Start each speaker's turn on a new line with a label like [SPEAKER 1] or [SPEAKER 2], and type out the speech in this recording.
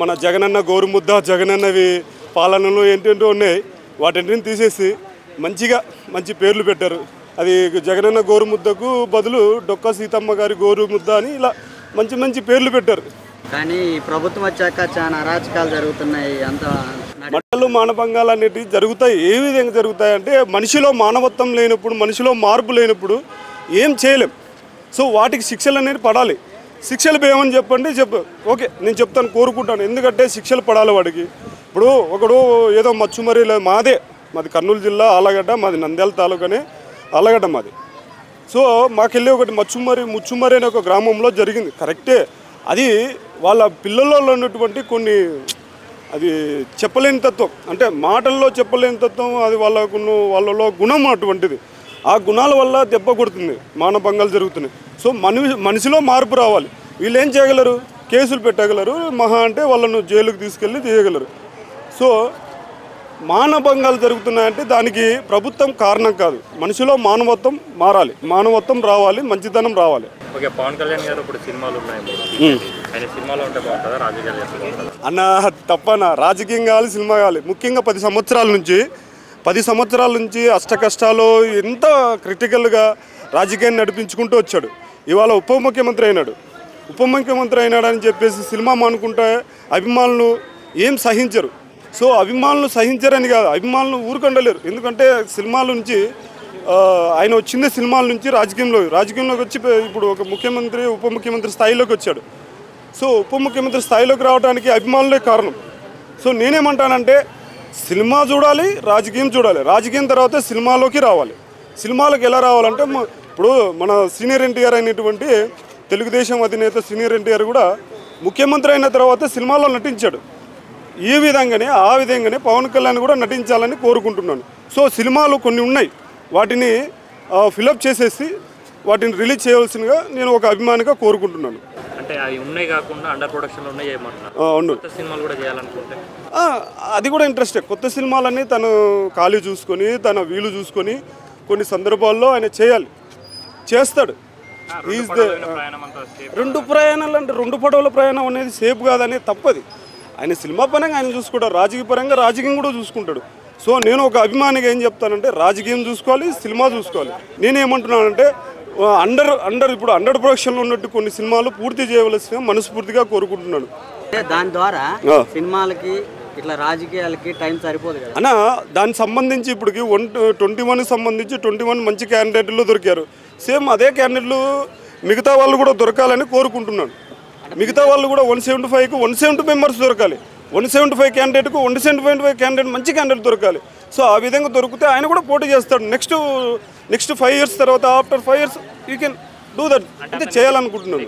[SPEAKER 1] మన జగనన్న గోరుముద్ద జగనన్నవి పాలనలు ఏంటంటూ ఉన్నాయి, వాటిని తీసేసి మంచి పేర్లు పెట్టారు. అది జగనన్న గోరుముద్దకు బదులు డొక్క సీతమ్మ గారి గోరుముద్ద అని ఇలా మంచి పేర్లు పెట్టారు.
[SPEAKER 2] కానీ ప్రభుత్వం వచ్చాక చాలా అరాచకాలు జరుగుతున్నాయి. అంత
[SPEAKER 1] మంటలు మానభంగాలు అనేటివి జరుగుతాయి. ఏ విధంగా జరుగుతాయి అంటే మనిషిలో మానవత్వం లేనప్పుడు, మనిషిలో మార్పు లేనప్పుడు ఏం చేయలేం. సో వాటికి శిక్షలు అనేది పడాలి. శిక్షలు ఏమని చెప్పండి, ఓకే నేను చెప్తాను, కోరుకుంటాను. ఎందుకంటే శిక్షలు పడాలి వాడికి. ఇప్పుడు ఒకడు ఏదో మచ్చుమరి మాది కర్నూలు జిల్లా ఆలగడ్డ, మాది నంద్యాల తాలూకానే ఆలగడ్డ మాది. సో మాకెళ్ళి ఒకటి ముచ్చుమరి అనే ఒక గ్రామంలో జరిగింది. కరెక్టే, అది వాళ్ళ పిల్లల్లో ఉన్నటువంటి కొన్ని అది చెప్పలేని తత్వం, అంటే మాటల్లో చెప్పలేని తత్వం, అది వాళ్ళలో గుణం అటువంటిది. ఆ గుణాల వల్ల దెబ్బ కొడుతుంది, మానభంగాలు జరుగుతున్నాయి. సో మనిషిలో మార్పు రావాలి. వీళ్ళు ఏం చేయగలరు, కేసులు పెట్టగలరు, మహా అంటే వాళ్ళను జైలుకు తీసుకెళ్ళి చేయగలరు. సో మానభంగాలు జరుగుతున్నాయంటే దానికి ప్రభుత్వం కారణం కాదు, మనిషిలో మానవత్వం మారాలి, మానవత్వం రావాలి, మంచితనం రావాలి.
[SPEAKER 3] ఓకే, పవన్ కళ్యాణ్ గారు ఇప్పుడు సినిమాలు ఉన్నాయి, ఆయన సినిమాలో ఉంటే బాగుంటుందా, రాజకీయాలు
[SPEAKER 1] అన్న తప్పనా? రాజకీయం కావాలి, సినిమా కావాలి. ముఖ్యంగా 10 సంవత్సరాల నుంచి అష్ట కష్టాలు ఎంత క్రిటికల్గా రాజకీయాన్ని నడిపించుకుంటూ వచ్చాడు. ఇవాళ ఉప ముఖ్యమంత్రి అయినాడని చెప్పేసి సినిమా మానుకుంటే అభిమానులు ఏం సహించరు. సో అభిమానులు సహించరని కాదు, అభిమానులు ఊరుకొండలేరు. ఎందుకంటే సినిమాల నుంచి ఆయన వచ్చిందే సినిమాల నుంచి రాజకీయంలోకి వచ్చి ఇప్పుడు ఒక ముఖ్యమంత్రి ఉప ముఖ్యమంత్రి స్థాయిలోకి వచ్చాడు. సో ఉప ముఖ్యమంత్రి స్థాయిలోకి రావడానికి అభిమానులే కారణం. సో నేనేమంటానంటే సినిమా చూడాలి, రాజకీయం చూడాలి, రాజకీయం తర్వాత సినిమాలోకి రావాలి. సినిమాలకు ఎలా రావాలంటే ఇప్పుడు మన సీనియర్ ఎన్టీఆర్ అయినటువంటి తెలుగుదేశం అధినేత సీనియర్ ఎన్టీఆర్ కూడా ముఖ్యమంత్రి అయిన తర్వాత సినిమాలో నటించాడు. ఈ విధంగానే ఆ విధంగానే పవన్ కళ్యాణ్ కూడా నటించాలని కోరుకుంటున్నాను. సో సినిమాలు కొన్ని ఉన్నాయి, వాటిని ఫిలప్ చేసేసి వాటిని రిలీజ్ చేయవలసిందిగా నేను ఒక అభిమానిగా కోరుకుంటున్నాను.
[SPEAKER 3] అంటే అవి ఉన్నాయి కాకుండా అండర్ ప్రొడక్షన్లో ఉన్నాయి చేయమంటున్నారు. కొత్త సినిమాలు కూడా చేయాలనుకుంటే
[SPEAKER 1] అది కూడా ఇంట్రెస్టే. కొత్త సినిమాలన్నీ తను ఖాళీ చూసుకొని, తన వీలు చూసుకొని కొన్ని సందర్భాల్లో ఆయన చేస్తాడు. రెండు ప్రయాణాలు అంటే 2 పడవల ప్రయాణం అనేది సేఫ్ కాదనే తప్పది. ఆయన సినిమా పరంగా ఆయన చూసుకుంటాడు, రాజకీయ పరంగా రాజకీయం కూడా చూసుకుంటాడు. సో నేను ఒక అభిమానిగా ఏం చెప్తానంటే రాజకీయం చూసుకోవాలి, సినిమా చూసుకోవాలి. నేనేమంటున్నానంటే ఇప్పుడు అండర్ ప్రొడక్షన్లో ఉన్నట్టు కొన్ని సినిమాలు పూర్తి చేయవలసిన మనస్ఫూర్తిగా కోరుకుంటున్నాను.
[SPEAKER 2] దాని ద్వారా సినిమాలకి ఇట్లా రాజకీయాలకి టైం సరిపోదు కదా
[SPEAKER 1] అన్న. దానికి సంబంధించి ఇప్పటికి 21 సంబంధించి 21 మంచి క్యాండిడేట్లు దొరికారు. సేమ్ అదే క్యాండిడేట్లు మిగతా వాళ్ళు కూడా దొరకాలని కోరుకుంటున్నాను. మిగతా వాళ్ళు కూడా 175కు 170 మెంబర్స్ దొరకాలి. 175 క్యాండిడేట్కు 175 క్యాండిడేట్ మంచి క్యాండిడేట్ దొరకాలి. సో ఆ విధంగా దొరికితే ఆయన కూడా పోటీ చేస్తాడు. నెక్స్ట్ 5 years తర్వాత, after 5 years you can do that. అంటే చేయాలనుకుంటున్నాను.